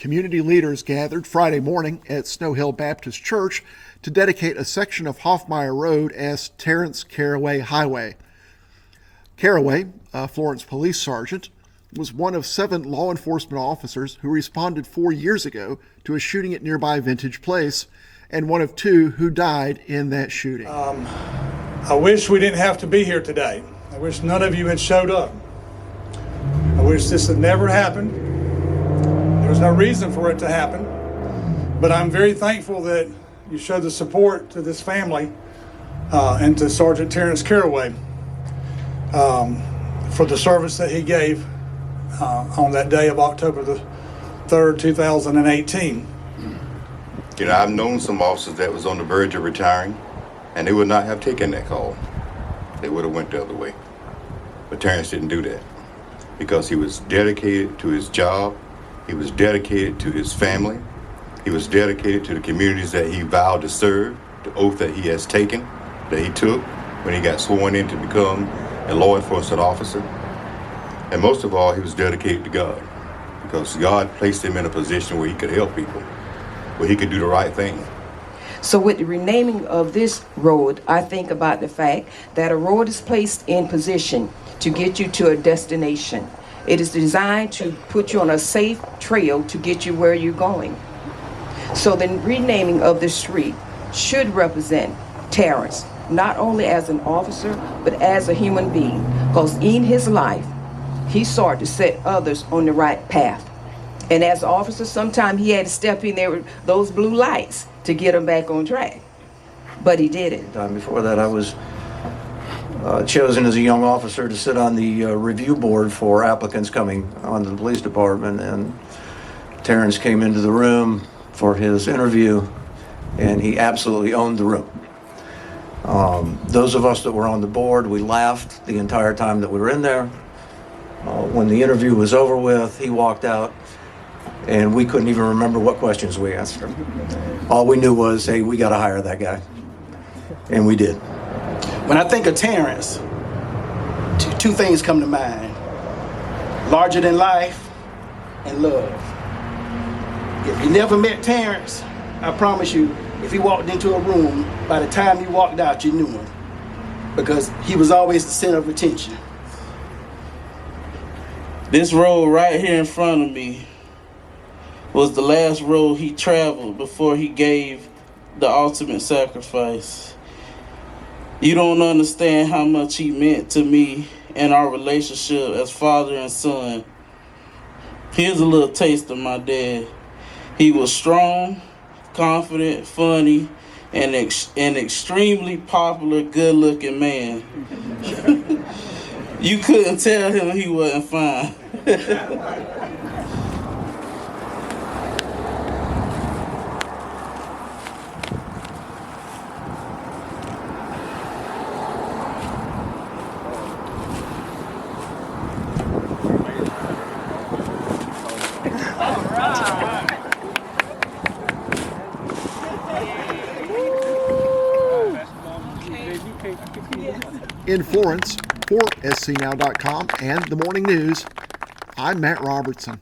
Community leaders gathered Friday morning at Snow Hill Baptist Church to dedicate a section of Hoffmeyer Road as Terrence Carraway Highway. Carraway, a Florence police sergeant, was one of 7 law enforcement officers who responded 4 years ago to a shooting at nearby Vintage Place, and one of 2 who died in that shooting. I wish we didn't have to be here today. I wish none of you had showed up. I wish this had never happened. There was no reason for it to happen. But I'm very thankful that you showed the support to this family and to Sergeant Terrence Carraway for the service that he gave on that day of October the 3rd, 2018. You know, I've known some officers that was on the verge of retiring, and they would not have taken that call. They would have went the other way. But Terrence didn't do that because he was dedicated to his job. He was dedicated to his family. He was dedicated to the communities that he vowed to serve, the oath that he has taken, that he took when he got sworn in to become a law enforcement officer. And most of all, he was dedicated to God because God placed him in a position where he could help people, where he could do the right thing. So with the renaming of this road, I think about the fact that a road is placed in position to get you to a destination. It is designed to put you on a safe trail to get you where you're going. So the renaming of the street should represent Terrence, not only as an officer, but as a human being. Because in his life, he sought to set others on the right path. And as an officer, sometimes he had to step in there with those blue lights to get him back on track. But he did it. Before that, I was chosen as a young officer to sit on the review board for applicants coming onto the police department, and Terrence came into the room for his interview, and he absolutely owned the room. Those of us that were on the board, we laughed the entire time that we were in there. When the interview was over with, he walked out, and we couldn't even remember what questions we asked him. All we knew was, hey, we got to hire that guy, and we did. When I think of Terrence, two things come to mind: larger than life and love. If you never met Terrence, I promise you, if he walked into a room, by the time he walked out, you knew him, because he was always the center of attention. This road right here in front of me was the last road he traveled before he gave the ultimate sacrifice. You don't understand how much he meant to me and our relationship as father and son. Here's a little taste of my dad. He was strong, confident, funny, and an extremely popular, good-looking man. You couldn't tell him he wasn't fine. In Florence, for scnow.com and The Morning News, I'm Matt Robertson.